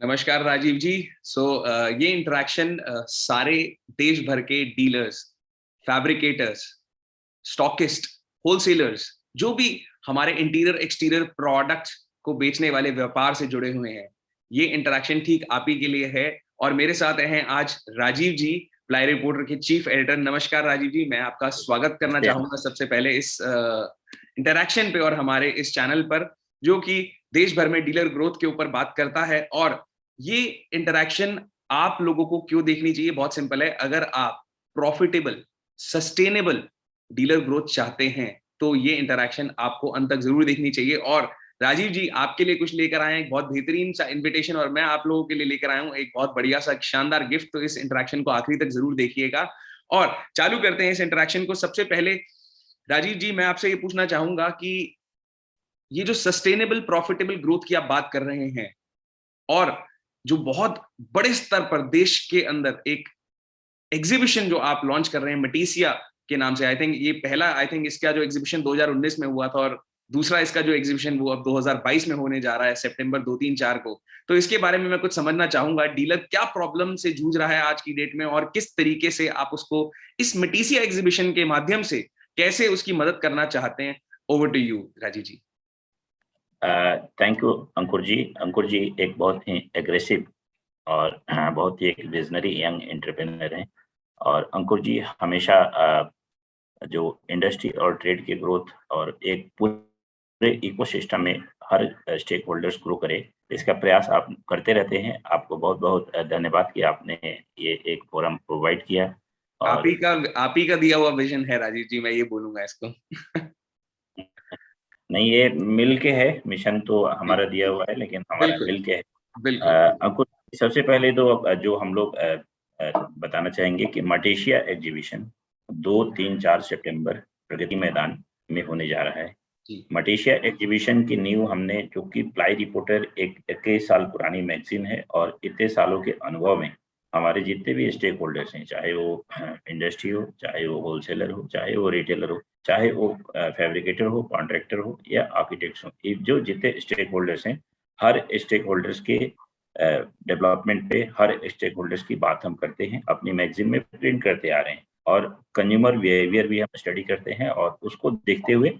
नमस्कार राजीव जी। ये इंटरेक्शन सारे देश भर के डीलर्स, फैब्रिकेटर्स, स्टॉकिस्ट, होलसेलर्स, जो भी हमारे इंटीरियर एक्सटीरियर प्रोडक्ट्स को बेचने वाले व्यापार से जुड़े हुए हैं, ये इंटरेक्शन ठीक आप ही के लिए है। और मेरे साथ हैं आज राजीव जी, प्लाई रिपोर्टर के चीफ एडिटर। नमस्कार राजीव जी, मैं आपका स्वागत करना नमस्ते। चाहूंगा सबसे पहले इस इंटरेक्शन पे और हमारे इस चैनल पर, जो कि देश भर में डीलर ग्रोथ के ऊपर बात करता है। और ये इंटरेक्शन आप लोगों को क्यों देखनी चाहिए? बहुत सिंपल है। अगर आप प्रॉफिटेबल, सस्टेनेबल डीलर ग्रोथ चाहते हैं, तो ये इंटरेक्शन आपको अंत तक जरूर देखनी चाहिए। और राजीव जी आपके लिए कुछ लेकर आए हैं, एक बहुत बेहतरीन सा इन्विटेशन, और मैं आप लोगों के लिए लेकर आया हूं एक बहुत बढ़िया सा शानदार गिफ्ट। तो इस इंटरेक्शन को आखिरी तक जरूर देखिएगा। और चालू करते हैं इस इंटरेक्शन को। सबसे पहले राजीव जी, मैं आपसे ये पूछना चाहूंगा कि ये जो सस्टेनेबल प्रॉफिटेबल ग्रोथ की आप बात कर रहे हैं, और जो बहुत बड़े स्तर पर देश के अंदर एक एग्जीबिशन जो आप लॉन्च कर रहे हैं मटीसिया के नाम से, आई थिंक ये पहला, आई थिंक इसका जो एग्जीबिशन 2019 में हुआ था, और दूसरा इसका जो एग्जीबिशन वो अब 2022 में होने जा रहा है, सितंबर 2, 3, 4 को। तो इसके बारे में मैं कुछ समझना चाहूंगा। डीलर क्या प्रॉब्लम से जूझ रहा है आज की डेट में, और किस तरीके से आप उसको इस मटीसिया एग्जीबिशन के माध्यम से कैसे उसकी मदद करना चाहते हैं? Over to you Rajiv ji. Thank you Ankur ji. Ankur ji एक बहुत ही एग्रेसिव और बहुत ही एक विजनरी यंग एंटरप्रेन्योर हैं। और अंकुर जी हमेशा जो इंडस्ट्री और ट्रेड की ग्रोथ और एक पूरे इकोसिस्टम में हर स्टेक होल्डर्स ग्रो करे, इसका प्रयास आप करते रहते हैं। आपको बहुत-बहुत धन्यवाद कि आपने ये एक फोरम प्रोवाइड किया। आप ही और का आप ही का दिया हुआ विजन है राजीव जी, मैं ये बोलूंगा इसको। नहीं, ये मिल के है, मिशन तो जी, हमारा दिया हुआ है, लेकिन हमारा बिल्कुल मिल के है। बिल्कुल। अंकुर, सबसे पहले तो जो हम लोग बताना चाहेंगे कि मटेशिया एग्जीबिशन 2, 3, 4 सितंबर प्रगति मैदान में होने जा रहा है। जी मटेशिया एग्जीबिशन की नींव हमने, जो कि प्लाई रिपोर्टर एक 21 साल पुरानी मैगज़ीन है, और इतने सालों के अनुभव में हमारे जितने भी स्टेक होल्डर्स हैं, चाहे वो इंडस्ट्री हो, चाहे वो होलसेलर हो, चाहे वो रिटेलर हो, चाहे वो फैब्रिकेटर हो, कॉन्ट्रैक्टर हो या आर्किटेक्ट्स हो, ये जो जितने स्टेक होल्डर्स हैं, हर स्टेक होल्डर्स के डेवलपमेंट पे हर स्टेक होल्डर्स की बात हम करते हैं, अपनी मैगज़ीन में प्रिंट करते आ रहे हैं। और कंज्यूमर बिहेवियर भी हम स्टडी करते हैं, और उसको देखते हुए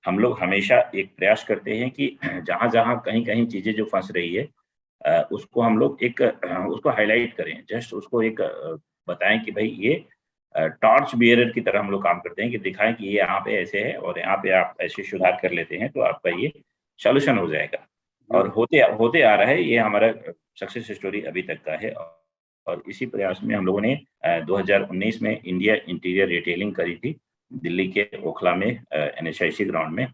हम लोग हमेशा एक प्रयास करते हैं कि जहाँ-जहाँ, कहीं-कहीं चीज़ें जो फँस रही है, उसको हम लोग एक उसको हाइलाइट करें, जस्ट उसको एक बताएँ कि भई ये टॉर्च बियरर की तरह हम लोग काम करते हैं, कि दिखाएँ कि ये यहाँ पे ऐसे है और यहाँ पे आप ऐसे सुधार कर लेते हैं, तो आपका ये सॉल्यूशन हो जाएगा। और होते होते आ रहा है, ये हमारा सक्सेस स्टोरी अभी तक का है। और इसी प्रयास में हम लोगों ने 2019 में इंडिया इंटीरियर रिटेलिंग करी थी, दिल्ली के ओखला में एनएचआईसी ग्राउंड में।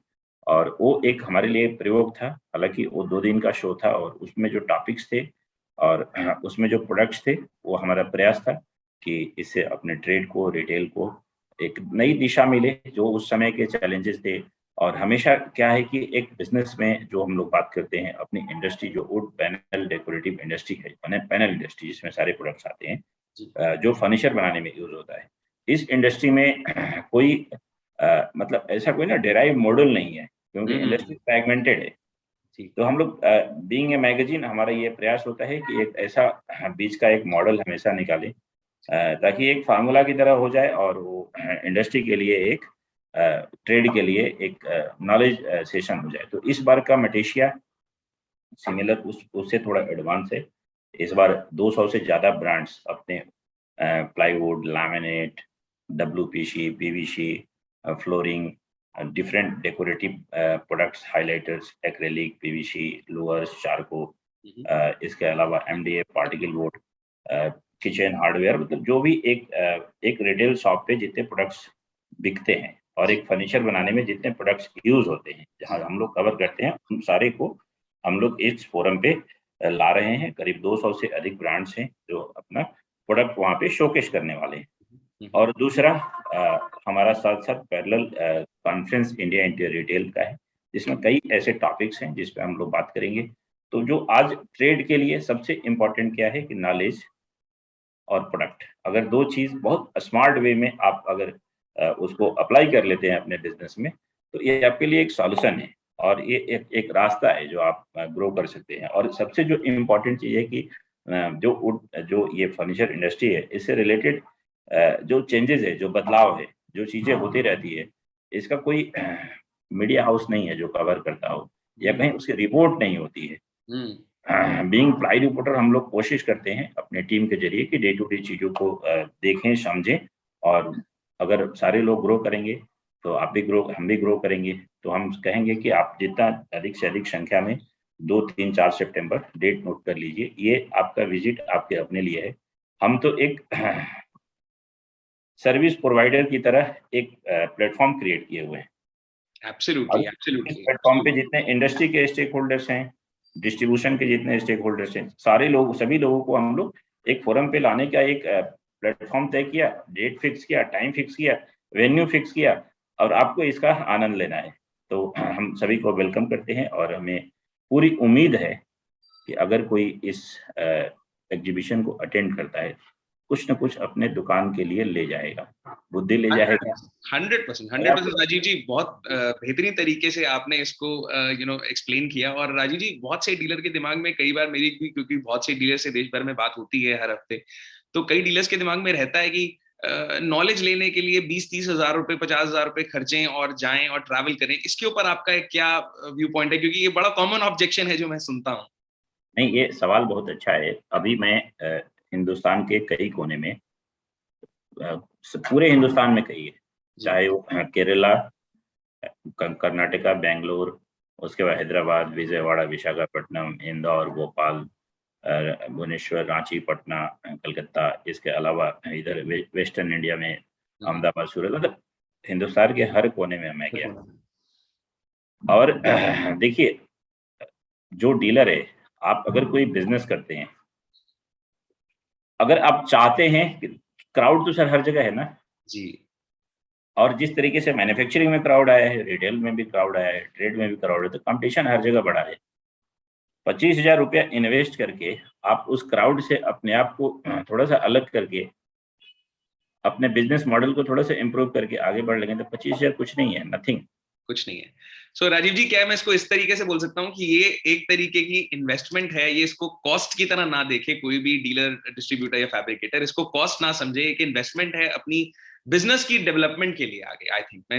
और वो एक हमारे लिए प्रयोग था, हालाँकि वो 2 दिन का शो था, और उसमें जो टॉपिक्स थे और उसमें जो प्रोडक्ट्स थे, वो हमारा प्रयास था कि इससे अपने ट्रेड को, रिटेल को एक नई दिशा मिले, जो उस समय के चैलेंजेस थे। और हमेशा क्या है कि एक बिज़नेस में जो हम लोग बात करते हैं, अपनी इंडस्ट्री जो वुड पैनल डेकोरेटिव इंडस्ट्री है, पैनल इंडस्ट्री जिसमें सारे प्रोडक्ट्स आते हैं, जी जो फर्नीचर बनाने में यूज़ होता है। इस इंडस्ट्री में कोई मतलब ऐसा कोई ना डेराइव मॉडल नहीं है, क्योंकि इंडस्ट्री हम्म। फ्रैगमेंटेड है। जी तो हम लोग बीइंग ए मैगज़ीन, हमारा ये प्रयास होता है कि एक ऐसा बीच का एक मॉडल हमेशा निकालें, ताकि एक फ़ॉर्मूला की तरह हो जाए, और वो इंडस्ट्री के लिए एक ट्रेड के लिए एक नॉलेज सेशन हो जाए। तो इस बार का मटेशिया सिमिलर उससे थोड़ा एडवांस है। इस बार 200 से ज़्यादा ब्रांड्स अपने plywood, laminate, WPC, PVC, flooring, different decorative products, highlighters, acrylic, PVC, louvres, charcoal, इसके अलावा MDF, particle board, kitchen hardware, मतलब जो भी एक रिटेल शॉप पे जितने प्रोडक्ट्स बिकते हैं, और एक फर्नीचर बनाने में जितने प्रोडक्ट्स यूज़ होते हैं, जहाँ जी हम लोग कवर करते हैं, उन सारे को हम लोग इस फोरम पे ला रहे हैं। करीब 200 से अधिक ब्रांड्स हैं, जो अपना प्रोडक्ट वहाँ पे शोकेस करने वाले हैं। और दूसरा हमारा साथ-साथ parallel conference India interior retail का है, जिसमें कई ऐसे टॉपिक्स हैं जिस पे हम लोग बात करेंगे। तो जो आज ट्रेड के लिए सबसे इम्पोर्टेंट क्या है कि नॉलेज और प्रोडक्ट। अगर 2 चीज़ बहुत स्मार्ट वे में आप अगर उसको अप्लाई कर लेते हैं अपने बिज़नेस में, तो ये आपके लिए एक सॉल्यूशन है। और ये एक रास्ता है जो आप ग्रो कर सकते हैं। और सबसे जो इम्पोर्टेंट चीज़ है कि जो ये फर्नीचर इंडस्ट्री है, इससे रिलेटेड जो चेंजेस है, जो बदलाव है, जो चीज़ें होती रहती है, इसका कोई मीडिया हाउस नहीं है जो कवर करता हो, या कहीं उसकी रिपोर्ट नहीं होती है। बीइंग प्लाई रिपोर्टर हम लोग कोशिश करते हैं अपने टीम के ज़रिए कि डे टू डे चीज़ों को देखें, समझें, और अगर सारे लोग ग्रो करेंगे, तो आप भी ग्रो, हम भी ग्रो करेंगे। तो हम कहेंगे कि आप जितना अधिक से अधिक संख्या में 2, 3, 4 सितंबर डेट नोट कर लीजिए। ये आपका विज़िट आपके अपने लिए है। हम तो एक सर्विस प्रोवाइडर की तरह एक प्लेटफ़ॉर्म क्रिएट किए हुए हैं। और एब्सोल्युटली, इस एब्सोल्युटली, प्लेटफ़ॉर्म पे जितने इंडस्ट्री के स्टेक होल्डर्स हैं, डिस्ट्रीब्यूशन के जितने स्टेक होल्डर्स हैं, सारे लोग, सभी लोगों को हम लोग एक फोरम पे लाने का एक प्लेटफ़ॉर्म तय किया, डेट फिक्स किया, टाइम फिक्स किया, वेन्यू फिक्स किया, और आपको इसका आनंद लेना है। तो हम सभी को वेलकम करते हैं, और हमें पूरी उम्मीद है कि अगर कोई इस एग्ज़िबिशन को अटेंड करता है, कुछ न कुछ अपने दुकान के लिए ले जाएगा, बुद्धि ले जाएगा। 100%, और आप 100% राजीव जी, बहुत बेहतरीन तरीके से आपने इसको एक्सप्लेन किया। और राजीव जी, बहुत से डीलर के दिमाग में, कई बार मेरी भी, क्योंकि बहुत से डीलर से देश भर में बात होती है हर हफ्ते, तो कई डीलर्स के दिमाग में रहता है कि नॉलेज लेने के लिए 20-30 हज़ार रुपए, 50 हज़ार रुपए खर्चें और जाएँ और ट्रैवल करें। इसके ऊपर आपका क्या व्यू पॉइंट है? क्योंकि ये बड़ा कॉमन ऑब्जेक्शन है जो मैं सुनता हूँ। नहीं, ये सवाल बहुत अच्छा है। अभी मैं हिंदुस्तान के कई कोने में, पूरे हिंदुस्तान में कही है, जी। चाहे वो केरला, कर्नाटका, बैंगलोर, उसके बाद हैदराबाद, विजयवाड़ा, विशाखापट्टनम, इंदौर, भोपाल, भुवनेश्वर, रांची, पटना, कलकत्ता, इसके अलावा इधर वेस्टर्न इंडिया में हुँ, अहमदाबाद, सूरत, मतलब हिंदुस्तान के हर कोने में मैं गया। हुँ। और देखिए, जो डीलर है, आप अगर कोई बिजनेस करते हैं, अगर आप चाहते हैं कि क्राउड तो सर हर जगह है ना, जी। और जिस तरीके से मैन्युफैक्चरिंग में क्राउड आया है, रिटेल में भी क्राउड आया है, ट्रेड में भी क्राउड है, तो कॉम्पिटिशन हर जगह बढ़ा है। 25,000 रुपया इन्वेस्ट करके आप उस क्राउड से अपने आप को थोड़ा-सा अलग करके, अपने बिज़नेस मॉडल को थोड़ा-सा इम्प्रूव करके आगे बढ़ लेंगे, तो 25,000 कुछ नहीं है, नथिंग। कुछ नहीं है। सो राजीव जी, क्या मैं इसको इस तरीके से बोल सकता हूँ कि ये एक तरीके की इन्वेस्टमेंट है, ये इसको कॉस्ट की तरह ना देखे कोई भी डीलर, डिस्ट्रीब्यूटर या फैब्रिकेटर, इसको कॉस्ट ना समझे, एक इन्वेस्टमेंट है अपनी बिज़नेस की डेवलपमेंट के लिए आगे। आई थिंक मैं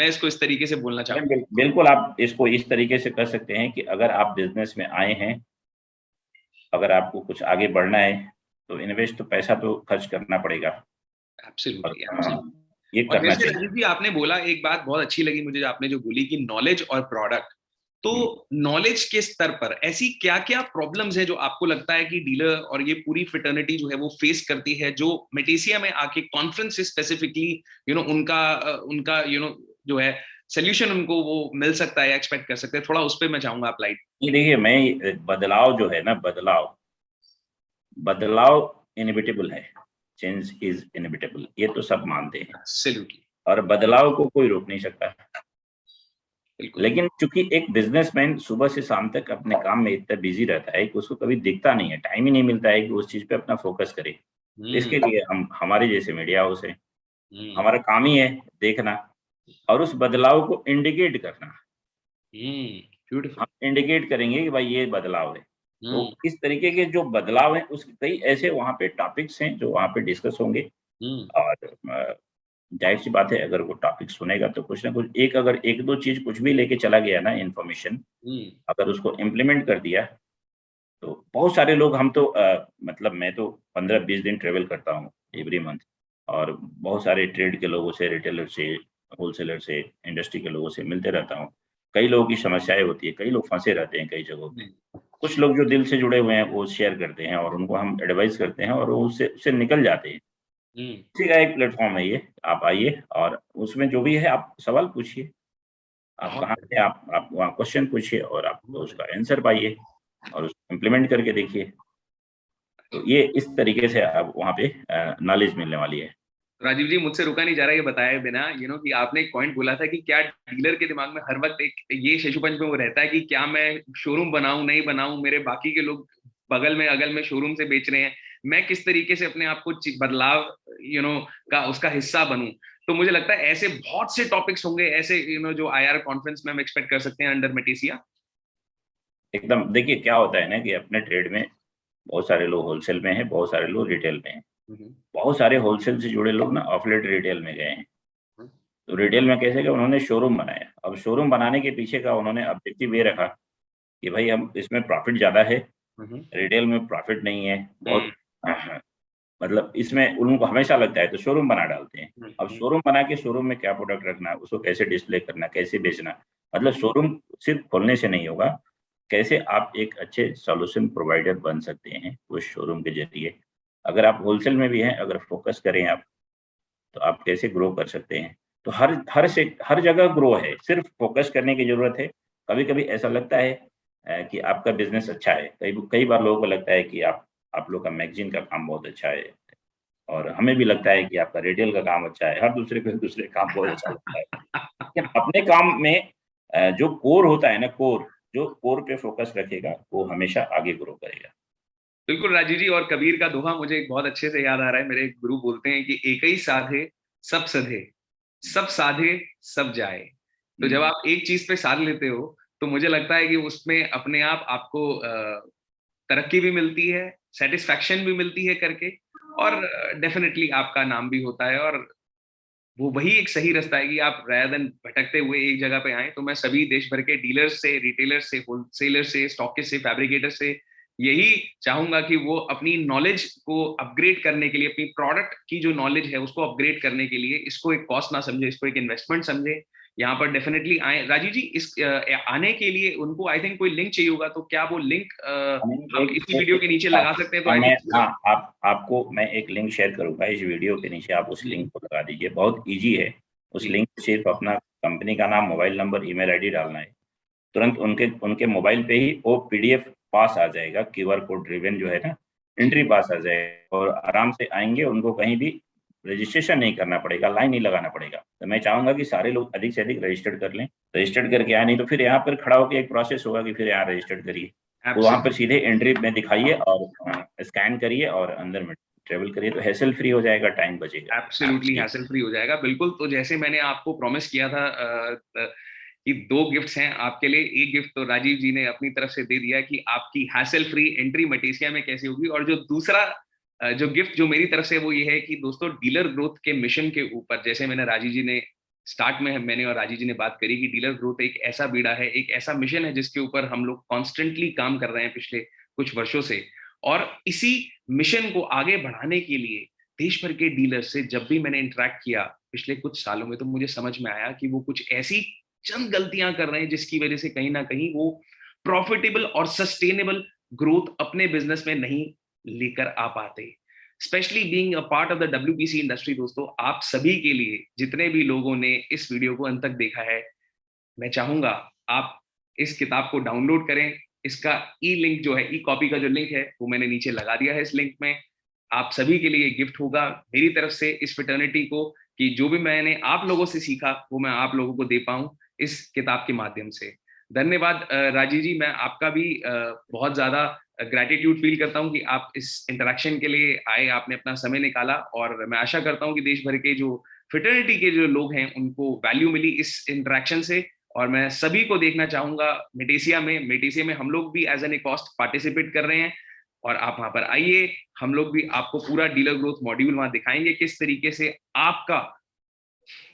इसको इस तरीके से बोलना नहीं, चाहूँगा। बिल्कुल आप इसको इस तरीके से कर सकते हैं कि अगर आप बिज़नेस में आए हैं, अगर आपको कुछ आगे बढ़ना है, तो इन्वेस्ट तो पैसा तो खर्च करना पड़ेगा, और एब्सोल्युटली, एब्सोल्युटली। ये और करना जैसे चाहिए। राजीव जी आपने बोला, एक बात बहुत अच्छी लगी मुझे आपने जो बोली कि नॉलेज और प्रोडक्ट। तो हुँ। नॉलेज के स्तर पर ऐसी क्या-क्या प्रॉब्लम्स हैं जो आपको लगता है कि डीलर और ये पूरी फ्रेटर्निटी जो है वो फेस करती है, जो मेटेसिया में आके कॉन्फ्रेंस से स्पेसिफिकली उनका जो है सॉल्यूशन उनको वो मिल सकता है या एक्सपेक्ट कर सकते हैं? थोड़ा उस पे मैं चाहूँगा आप लाइट। ये देखिए, बदलाव जो है ना, बदलाव इनेविटेबल है, चेंज इज़ इनेविटेबल, ये तो सब मानते हैं, एब्सोल्युटली, और बदलाव को कोई रोक नहीं सकता। बिल्कुल। लेकिन चूँकि एक बिज़नेसमैन सुबह से शाम तक अपने काम में इतना बिज़ी रहता है कि उसको कभी दिखता नहीं है, टाइम ही नहीं मिलता है कि उस चीज़ पे अपना फ़ोकस करे। हुँ, इसके लिए हम, हमारे जैसे मीडिया हाउस है, हुँ, हमारा काम ही है देखना और उस बदलाव को इंडिकेट करना। हुँ, हम ब्यूटीफुल। इंडिकेट करेंगे कि भाई ये बदलाव है। हुँ, तो इस तरीके के जो बदलाव हैं, उस कई ऐसे वहाँ पे टॉपिक्स हैं जो वहाँ पे डिस्कस होंगे, हुँ, और ज़ाहिर-सी बात है, अगर वो टॉपिक सुनेगा तो कुछ ना कुछ, एक अगर 1-2 चीज़ कुछ भी लेके चला गया ना इन्फॉर्मेशन, हुँ, अगर उसको इम्प्लीमेंट कर दिया, तो बहुत सारे लोग, हम तो मतलब मैं तो 15-20 दिन ट्रैवल करता हूँ एवरी मंथ, और बहुत सारे ट्रेड के लोगों से, रिटेलर से, होलसेलर से, इंडस्ट्री के लोगों से मिलते रहता हूँ। कई लोगों की समस्याएँ होती हैं, कई लोग फँसे रहते हैं कई जगहों पे। हुँ, कुछ लोग जो दिल से जुड़े हुए हैं, वो शेयर करते हैं, और उनको हम एडवाइस करते हैं, और वो उससे उससे निकल जाते हैं। हुँ। इसी का एक प्लेटफ़ॉर्म है ये, आप आइए और उसमें जो भी है आप सवाल पूछिए। आप बहुत कहाँ से, बढ़िया। आप वहाँ क्वेश्चन पूछिए और आप उसका आंसर पाइए, और उसको इम्प्लीमेंट करके देखिए। तो ये इस तरीके से आप वहाँ पे नॉलेज मिलने वाली है। राजीव जी, मुझसे रुका नहीं जा रहा ये बताए बिना, कि आपने एक पॉइंट बोला था कि क्या डीलर के दिमाग में हर वक़्त एक ये शेषुपंच में वो रहता है कि क्या मैं शोरूम बनाऊँ, नहीं बनाऊँ, मेरे बाकी के लोग बगल में, अगल में शोरूम से बेच रहे हैं, मैं किस तरीके से अपने आप को बदलाव का उसका हिस्सा बनूँ। तो मुझे लगता है ऐसे बहुत से टॉपिक्स होंगे, ऐसे जो आईआर कॉन्फ्रेंस में हम एक्सपेक्ट कर सकते हैं अंडर मेटेसिया। एकदम, देखिए क्या होता है ना कि अपने ट्रेड में बहुत सारे लोग होलसेल में हैं, बहुत सारे लोग रिटेल में हैं। बहुत सारे होलसेल से जुड़े लोग ना ऑफ लेट रिटेल में गए हैं। तो रिटेल में कैसे कि उन्होंने शोरूम बनाया। अब शोरूम बनाने के पीछे का उन्होंने ऑब्जेक्टिव ये रखा कि भाई हम इसमें प्रॉफिट ज़्यादा है, रिटेल में प्रॉफिट नहीं है, बहुत मतलब इसमें उनको हमेशा लगता है तो शोरूम बना डालते हैं। अब शोरूम बना के शोरूम में क्या प्रोडक्ट रखना, उसको कैसे डिस्प्ले करना, कैसे बेचना, मतलब शोरूम सिर्फ खोलने से नहीं होगा, कैसे आप एक अच्छे सॉल्यूशन प्रोवाइडर बन सकते हैं उस शोरूम के जरिए। अगर आप होलसेल में भी हैं, अगर फोकस करें आप, तो आप कैसे ग्रो कर सकते हैं। तो हर जगह ग्रो है, सिर्फ फोकस करने की ज़रूरत है। कभी-कभी ऐसा लगता है कि आपका बिज़नेस अच्छा है। कई कई बार लोगों को लगता है कि आप लोग का मैगज़ीन का काम बहुत अच्छा है, और हमें भी लगता है कि आपका रिटेल का काम अच्छा है। हर दूसरे को दूसरे काम बहुत अच्छा लगता है। लेकिन अपने काम में जो कोर होता है ना, जो कोर पे फोकस रखेगा, वो हमेशा आगे ग्रो करेगा। बिल्कुल राजीव जी, और कबीर का दोहा मुझे एक बहुत अच्छे से याद आ रहा है। मेरे एक गुरु बोलते हैं कि एक ही साधे सब सधे, सब साधे सब जाए। तो जब आप एक चीज पे साध लेते हो तो मुझे लगता है कि उसमें अपने आप आपको तरक्की भी मिलती है, सेटिस्फैक्शन भी मिलती है करके, और डेफिनेटली आपका नाम भी होता है। और वो वही एक सही रास्ता है कि आप rather than भटकते हुए एक जगह पे आए। तो मैं सभी देश भर के डीलर्स से, रिटेलर्स से, होलसेलर्स से, स्टॉकिस्ट से, फैब्रिकेटर से यही चाहूंगा कि वो अपनी नॉलेज को अपग्रेड करने के लिए, अपनी प्रोडक्ट की जो नॉलेज है उसको अपग्रेड करने के लिए इसको एक कॉस्ट ना समझे, इसको एक इन्वेस्टमेंट समझे। यहाँ पर डेफिनेटली आए राजीव जी। इस आने के लिए उनको आई थिंक कोई लिंक चाहिए होगा, तो क्या वो लिंक आप इसी वीडियो के नीचे लगा सकते हैं? तो आई थिंक आपको मैं एक लिंक शेयर करूंगा इस वीडियो के नीचे, आप उस लिंक को लगा दीजिए। बहुत इजी है। उस लिंक पे सिर्फ अपना कंपनी का नाम, मोबाइल नंबर, ईमेल आईडी डालना है। तुरंत उनके मोबाइल पे ही वो पीडीएफ पास आ जाएगा, क्यूआर कोड ड्रिवन जो है ना, एंट्री पास आ जाएगा, और आराम से आएंगे। उनको कहीं भी रजिस्ट्रेशन नहीं करना पड़ेगा, लाइन नहीं लगाना पड़ेगा। तो मैं चाहूंगा कि सारे लोग अधिक से अधिक रजिस्टर्ड कर लें। रजिस्टर्ड करके आए, नहीं तो फिर यहाँ पर खड़ा होकर एक प्रोसेस होगा कि फिर यहाँ रजिस्टर्ड करिए। तो वहाँ पर सीधे एंट्री में दिखाइए और स्कैन करिए और अंदर में ट्रेवल करिए, तो हैसल फ्री हो जाएगा, टाइम बचेगा। एब्सोल्युटली हैसल फ्री हो जाएगा, बिल्कुल। तो जैसे मैंने आपको प्रॉमिस किया था कि 2 गिफ्ट्स हैं आपके लिए। एक गिफ्ट तो राजीव जी ने अपनी तरफ से दे दिया कि आपकी हैसल फ्री एंट्री मटेसिया में कैसे होगी, और जो दूसरा जो गिफ्ट जो मेरी तरफ से वो ये है कि दोस्तों, डीलर ग्रोथ के मिशन के ऊपर, जैसे मैंने राजीव जी ने स्टार्ट में मैंने और राजीव जी ने बात करी कि डीलर ग्रोथ एक ऐसा बीड़ा है, एक ऐसा मिशन है जिसके ऊपर हम लोग कॉन्स्टेंटली काम कर रहे हैं पिछले कुछ वर्षों से। और इसी मिशन को आगे बढ़ाने के लिए देश भर के डीलर से जब भी मैंने इंटरेक्ट किया पिछले कुछ सालों में, तो मुझे समझ में आया कि वो कुछ ऐसी चंद गलतियां कर रहे हैं जिसकी वजह से कहीं ना कहीं वो प्रॉफिटेबल और सस्टेनेबल ग्रोथ अपने बिजनेस में नहीं लेकर आ पाते। Specially being a part of the WPC industry, दोस्तों, आप सभी के लिए, जितने भी लोगों ने इस वीडियो को अंत तक देखा है, मैं चाहूंगा आप इस किताब को डाउनलोड करें। इसका ई लिंक जो है, ई कॉपी का जो लिंक है, वो मैंने नीचे लगा दिया है। इस लिंक में आप सभी के लिए गिफ्ट होगा मेरी तरफ से इस फ्रेटर्निटी को, कि जो भी मैंने आप लोगों से सीखा वो मैं आप लोगों को दे पाऊं इस किताब के माध्यम से। धन्यवाद राजीव जी। मैं आपका भी बहुत ज्यादा ग्रैटिट्यूड फील करता हूं कि आप इस इंटरेक्शन के लिए आए, आपने अपना समय निकाला, और मैं आशा करता हूं कि देश भर के जो फ्रेटर्निटी के जो लोग हैं उनको वैल्यू मिली इस इंटरेक्शन से। और मैं सभी को देखना चाहूंगा मेटेसिया में हम लोग भी as an a cost participate कर रहे हैं, और आप वहां पर आइए। हम लोग भी आपको पूरा डीलर ग्रोथ मॉड्यूल वहां दिखाएंगे, किस तरीके से आपका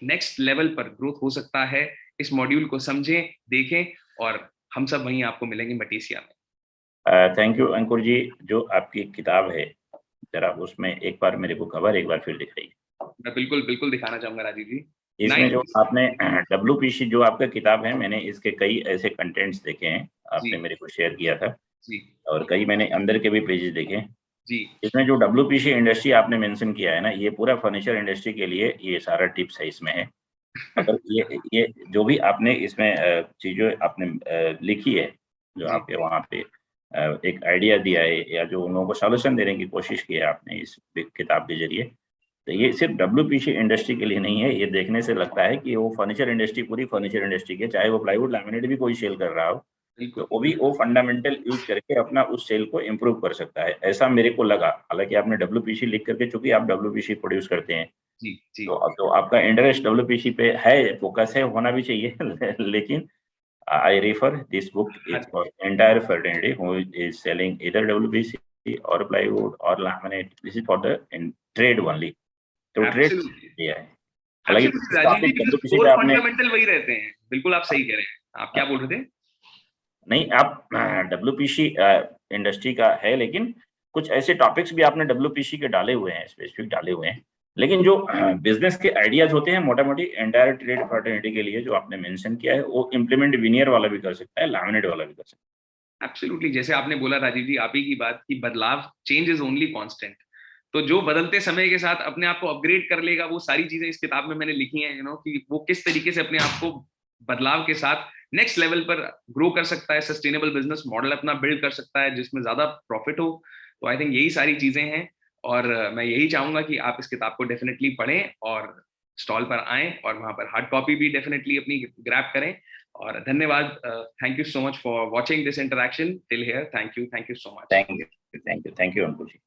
नेक्स्ट लेवल पर ग्रोथ हो सकता है। इस मॉड्यूल को समझें, देखें, और हम सब वहीं आपको मिलेंगे मटेसिया में। थैंक यू अंकुर जी। जो आपकी किताब है, जरा उसमें एक बार मेरे को कवर एक बार फिर दिखाइए। मैं बिल्कुल बिल्कुल दिखाना चाहूंगा राजीव जी। इसमें जो आपने डब्ल्यूपीसी जो आपका किताब है, मैंने इसके कई ऐसे कंटेंट्स देखे हैं, आपने मेरे को शेयर किया था जी, और कई मैंने अंदर के भी पेजेस देखे जी। इसमें जो डब्ल्यूपीसी इंडस्ट्री आपने मेंशन किया है ना, ये पूरा फर्नीचर इंडस्ट्री के लिए ये सारा टिप्स है इसमें है। अगर ये जो भी आपने इसमें चीजें आपने लिखी है, जो आपके वहाँ पे एक आइडिया दिया है, या जो उन लोगों को सॉल्यूशन देने की कोशिश की है आपने इस किताब के जरिए, तो ये सिर्फ डब्ल्यूपीसी इंडस्ट्री के लिए नहीं है। ये देखने से लगता है कि वो फर्नीचर इंडस्ट्री, पूरी फर्नीचर इंडस्ट्री के, चाहे वो प्लाईवुड लैमिनेट भी कोई सेल कर रहा हो, तो वो भी वो फंडामेंटल यूज करके अपना उस सेल को इम्प्रूव कर सकता है, ऐसा मेरे को लगा। हालांकि आपने डब्ल्यूपीसी लिख करके, चूंकि आप डब्ल्यूपीसी प्रोड्यूस करते हैं, जी। तो आपका इंटरेस्ट डब्ल्यूपीसी पे है, फोकस है, होना भी चाहिए लेकिन I refer this book is हाँ, for entire fraternity who is selling either WPC or plywood or laminate. This is for the in trade only. तो ट्रेड एब्सोल्युटली, दिया है। हालांकि एब्सोल्युटली इस राजीव जी, टॉपिक बिकॉज़ डब्ल्यूपीसी कोर पे आपने fundamental वही रहते हैं। बिल्कुल आप सही कह रहे हैं। आप क्या बोल रहे थे? नहीं, आप डब्ल्यूपीसी इंडस्ट्री का है, लेकिन कुछ ऐसे टॉपिक्स भी आपने डब्ल्यूपीसी के डाले हुए हैं, स्पेसिफिक डाले हुए हैं। लेकिन जो बिजनेस के आइडियाज होते हैं मोटा-मोटी एंटायर ट्रेड फर्टिलिटी के लिए जो आपने मेंशन किया है, वो इम्प्लीमेंट विनियर वाला भी कर सकता है, लैमिनेट वाला भी कर सकता है। एब्सोल्युटली, जैसे आपने बोला राजीव जी, आप ही की बात कि बदलाव, चेंज इज ओनली कांस्टेंट। तो जो बदलते समय के साथ अपने आप को अपग्रेड कर लेगा, वो सारी चीजें इस किताब में मैंने लिखी हैं, कि वो किस तरीके से अपने आप को बदलाव के साथ नेक्स्ट लेवल पर ग्रो कर सकता है, सस्टेनेबल बिजनेस मॉडल अपना बिल्ड कर सकता है जिसमें ज्यादा प्रॉफिट हो। तो आई थिंक यही सारी चीजें हैं, और मैं यही चाहूंगा कि आप इस किताब को डेफिनेटली पढ़ें और स्टॉल पर आएं, और वहां पर हार्ड कॉपी भी डेफिनेटली अपनी ग्रैब करें। और धन्यवाद, thank you so much for watching this interaction till here. Thank you so much. Thank you, Ankur ji.